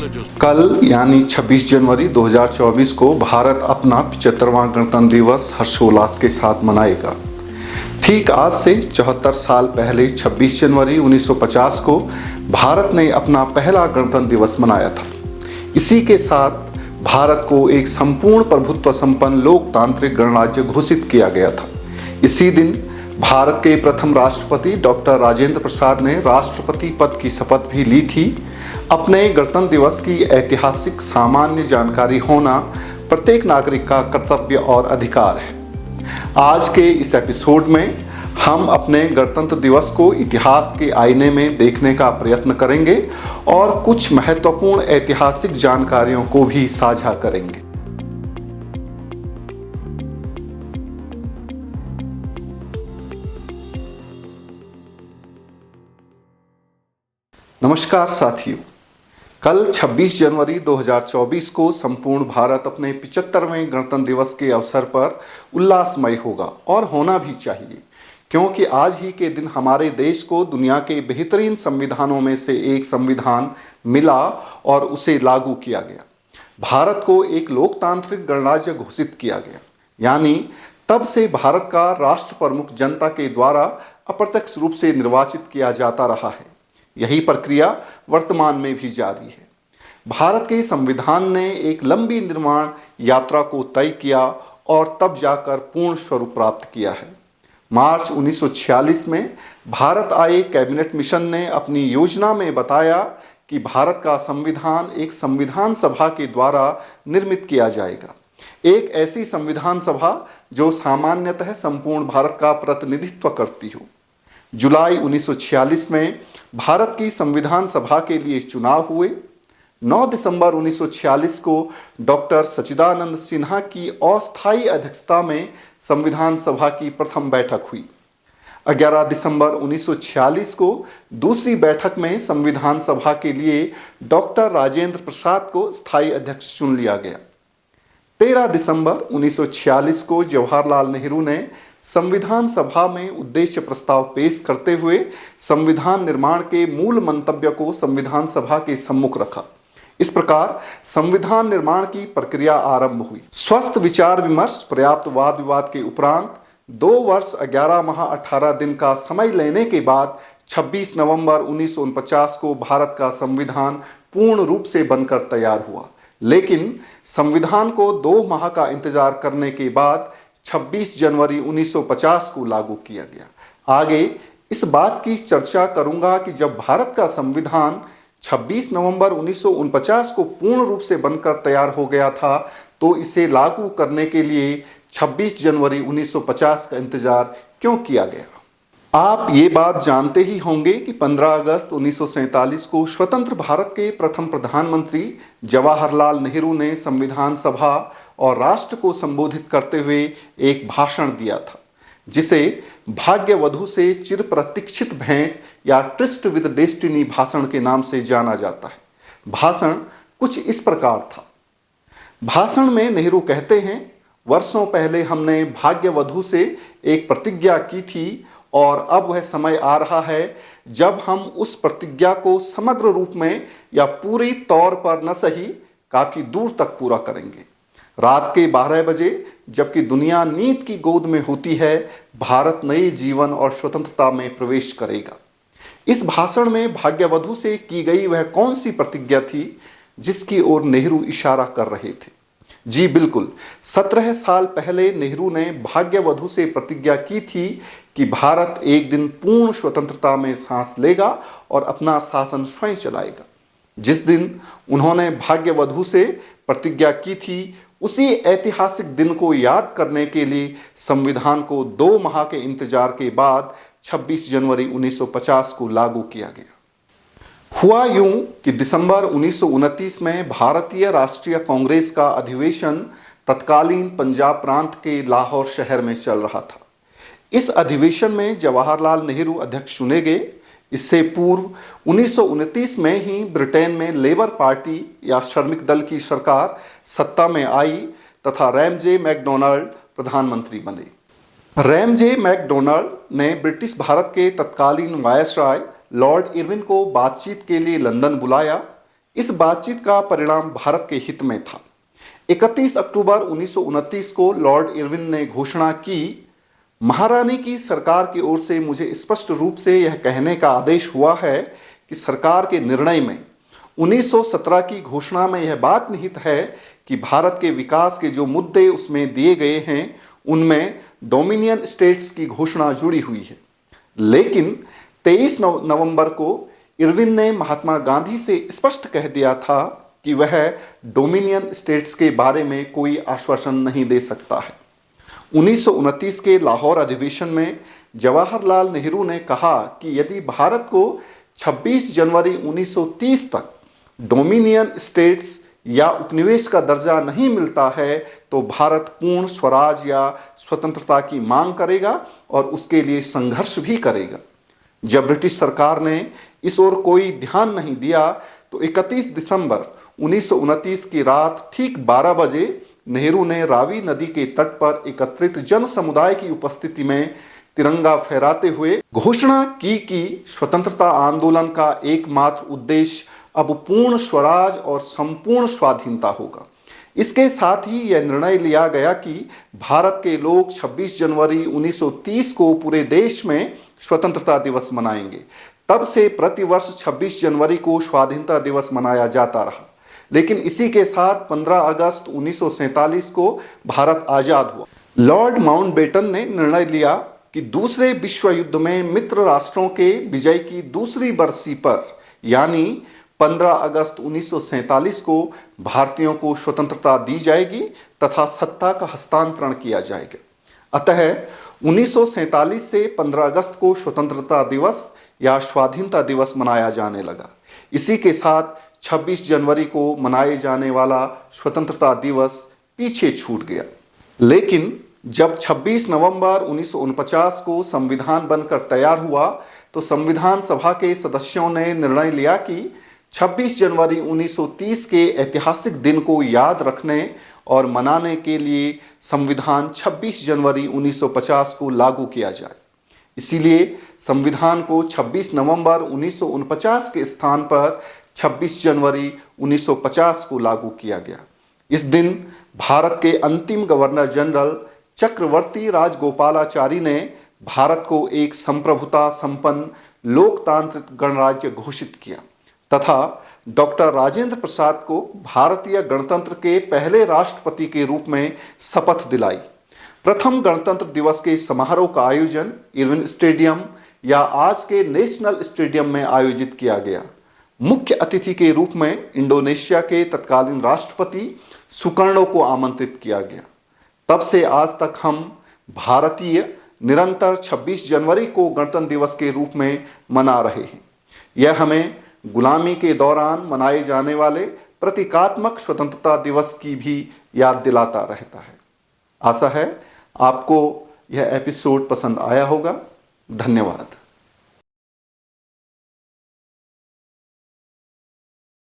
कल यानी 26 जनवरी 2024 को भारत अपना 75वां गणतंत्र दिवस हर्षोल्लास के साथ मनाएगा। ठीक आज से 74 साल पहले 26 जनवरी 1950 को भारत ने अपना पहला गणतंत्र दिवस मनाया था। इसी के साथ भारत को एक संपूर्ण प्रभुत्व संपन्न लोकतांत्रिक गणराज्य घोषित किया गया था। इसी दिन भारत के प्रथम राष्ट्रपति डॉक्टर राजेंद्र प्रसाद ने राष्ट्रपति पद की शपथ भी ली थी। अपने गणतंत्र दिवस की ऐतिहासिक सामान्य जानकारी होना प्रत्येक नागरिक का कर्तव्य और अधिकार है। आज के इस एपिसोड में हम अपने गणतंत्र दिवस को इतिहास के आईने में देखने का प्रयत्न करेंगे और कुछ महत्वपूर्ण ऐतिहासिक जानकारियों को भी साझा करेंगे। नमस्कार साथियों, कल 26 जनवरी 2024 को संपूर्ण भारत अपने 75वें गणतंत्र दिवस के अवसर पर उल्लासमय होगा और होना भी चाहिए, क्योंकि आज ही के दिन हमारे देश को दुनिया के बेहतरीन संविधानों में से एक संविधान मिला और उसे लागू किया गया। भारत को एक लोकतांत्रिक गणराज्य घोषित किया गया, यानी तब से भारत का राष्ट्र प्रमुख जनता के द्वारा अप्रत्यक्ष रूप से निर्वाचित किया जाता रहा है। यही प्रक्रिया वर्तमान में भी जारी है। भारत के संविधान ने एक लंबी निर्माण यात्रा को तय किया और तब जाकर पूर्ण स्वरूप प्राप्त किया है। मार्च 1946 में भारत आए कैबिनेट मिशन ने अपनी योजना में बताया कि भारत का संविधान एक संविधान सभा के द्वारा निर्मित किया जाएगा। एक ऐसी संविधान सभा जो सामान्यतः संपूर्ण भारत का प्रतिनिधित्व करती हो। जुलाई 1946 में भारत की संविधान सभा के लिए चुनाव हुए। 9 दिसंबर 1946 को डॉक्टर सच्चिदानंद सिन्हा की अस्थायी अध्यक्षता में संविधान सभा की प्रथम बैठक हुई। 11 दिसंबर 1946 को दूसरी बैठक में संविधान सभा के लिए डॉक्टर राजेंद्र प्रसाद को स्थायी अध्यक्ष चुन लिया गया। 13 दिसंबर 1946 को जवाहरलाल नेहरू ने संविधान सभा में उद्देश्य प्रस्ताव पेश करते हुए संविधान निर्माण के मूल मंतव्य को संविधान सभा के सम्मुख रखा। इस प्रकार संविधान निर्माण की प्रक्रिया आरंभ हुई। स्वस्थ विचार विमर्श, पर्याप्त वाद विवाद के उपरांत 2 वर्ष 11 माह 18 दिन का समय लेने के बाद 26 नवंबर 1949 को भारत का संविधान पूर्ण रूप से बनकर तैयार हुआ। लेकिन संविधान को 2 माह का इंतजार करने के बाद 26 जनवरी 1950 को लागू किया गया। आगे इस बात की चर्चा करूंगा कि जब भारत का संविधान 26 नवंबर 1949 को पूर्ण रूप से बनकर तैयार हो गया था, तो इसे लागू करने के लिए 26 जनवरी 1950 का इंतजार क्यों किया गया। आप ये बात जानते ही होंगे कि 15 अगस्त 1947 को स्वतंत्र भारत के प्रथम प्रधानमंत्री जवाहरलाल नेहरू ने संविधान सभा और राष्ट्र को संबोधित करते हुए एक भाषण दिया था, जिसे भाग्यवधु से चिर प्रतीक्षित भेंट या ट्रिस्ट विद डेस्टिनी भाषण के नाम से जाना जाता है। भाषण कुछ इस प्रकार था। भाषण में नेहरू कहते हैं, वर्षों पहले हमने भाग्यवधु से एक प्रतिज्ञा की थी और अब वह समय आ रहा है जब हम उस प्रतिज्ञा को समग्र रूप में या पूरी तौर पर न सही काफी दूर तक पूरा करेंगे। रात के 12 बजे जबकि दुनिया नींद की गोद में होती है, भारत नए जीवन और स्वतंत्रता में प्रवेश करेगा। इस भाषण में भाग्यवधु से की गई वह कौन सी प्रतिज्ञा थी जिसकी ओर नेहरू इशारा कर रहे थे? जी बिल्कुल, 17 साल पहले नेहरू ने भाग्यवधु से प्रतिज्ञा की थी कि भारत एक दिन पूर्ण स्वतंत्रता में सांस लेगा और अपना शासन स्वयं चलाएगा। जिस दिन उन्होंने भाग्यवधु से प्रतिज्ञा की थी, उसी ऐतिहासिक दिन को याद करने के लिए संविधान को 2 माह के इंतजार के बाद 26 जनवरी 1950 को लागू किया गया। हुआ यूं कि दिसंबर 1929 में भारतीय राष्ट्रीय कांग्रेस का अधिवेशन तत्कालीन पंजाब प्रांत के लाहौर शहर में चल रहा था। इस अधिवेशन में जवाहरलाल नेहरू अध्यक्ष चुने गए। इससे पूर्व 1929 में ही ब्रिटेन में लेबर पार्टी या श्रमिक दल की सरकार सत्ता में आई तथा रैमजे मैकडोनाल्ड प्रधानमंत्री बने। रैमजे मैकडोनाल्ड ने ब्रिटिश भारत के तत्कालीन वायसराय लॉर्ड इरविन को बातचीत के लिए लंदन बुलाया। इस बातचीत का परिणाम भारत के हित में था। 31 अक्टूबर 1929 को लॉर्ड इरविन ने घोषणा की, महारानी की सरकार की ओर से मुझे स्पष्ट रूप से यह कहने का आदेश हुआ है कि सरकार के निर्णय में 1917 की घोषणा में यह बात निहित है कि भारत के विकास के जो मुद्दे उसमें दिए गए हैं उनमें डोमिनियन स्टेट्स की घोषणा जुड़ी हुई है। लेकिन 23 नवंबर को इरविन ने महात्मा गांधी से स्पष्ट कह दिया था कि वह डोमिनियन स्टेट्स के बारे में कोई आश्वासन नहीं दे सकता है। 1929 के लाहौर अधिवेशन में जवाहरलाल नेहरू ने कहा कि यदि भारत को 26 जनवरी 1930 तक डोमिनियन स्टेट्स या उपनिवेश का दर्जा नहीं मिलता है तो भारत पूर्ण स्वराज या स्वतंत्रता की मांग करेगा और उसके लिए संघर्ष भी करेगा। जब ब्रिटिश सरकार ने इस ओर कोई ध्यान नहीं दिया तो 31 दिसंबर 1929 की रात ठीक 12 बजे नेहरू ने रावी नदी के तट पर एकत्रित जन समुदाय की उपस्थिति में तिरंगा फहराते हुए घोषणा की कि स्वतंत्रता आंदोलन का एकमात्र उद्देश्य अब पूर्ण स्वराज और संपूर्ण स्वाधीनता होगा। इसके साथ ही यह निर्णय लिया गया कि भारत के लोग 26 जनवरी 1930 को पूरे देश में स्वतंत्रता दिवस मनाएंगे। तब से प्रतिवर्ष 26 जनवरी को स्वाधीनता दिवस मनाया जाता रहा, लेकिन इसी के साथ 15 अगस्त 1947 को भारत आजाद हुआ। लॉर्ड माउंटबेटन ने निर्णय लिया कि दूसरे विश्व युद्ध में मित्र राष्ट्रों के विजय की दूसरी बरसी पर यानी 15 अगस्त 1947 को भारतीयों को स्वतंत्रता दी जाएगी तथा सत्ता का हस्तांतरण किया जाएगा। अतः 1947 से 15 अगस्त को स्वतंत्रता दिवस या स्वाधीनता दिवस मनाया जाने लगा। इसी के साथ 26 जनवरी को मनाए जाने वाला स्वतंत्रता दिवस पीछे छूट गया। लेकिन जब 26 नवंबर 1949 को संविधान बनकर तैयार हुआ तो संविधान सभा के सदस्यों ने निर्णय लिया कि 26 जनवरी 1930 के ऐतिहासिक दिन को याद रखने और मनाने के लिए संविधान 26 जनवरी 1950 को लागू किया जाए। इसीलिए संविधान को 26 नवंबर 1949 के स्थान पर 26 जनवरी 1950 को लागू किया गया। इस दिन भारत के अंतिम गवर्नर जनरल चक्रवर्ती राजगोपालाचारी ने भारत को एक संप्रभुता संपन्न लोकतांत्रिक गणराज्य घोषित किया तथा डॉक्टर राजेंद्र प्रसाद को भारतीय गणतंत्र के पहले राष्ट्रपति के रूप में शपथ दिलाई। प्रथम गणतंत्र दिवस के समारोह का आयोजन इरविन स्टेडियम या आज के नेशनल स्टेडियम में आयोजित किया गया। मुख्य अतिथि के रूप में इंडोनेशिया के तत्कालीन राष्ट्रपति सुकर्णो को आमंत्रित किया गया। तब से आज तक हम भारतीय निरंतर 26 जनवरी को गणतंत्र दिवस के रूप में मना रहे हैं। यह हमें गुलामी के दौरान मनाए जाने वाले प्रतीकात्मक स्वतंत्रता दिवस की भी याद दिलाता रहता है। आशा है आपको यह एपिसोड पसंद आया होगा। धन्यवाद।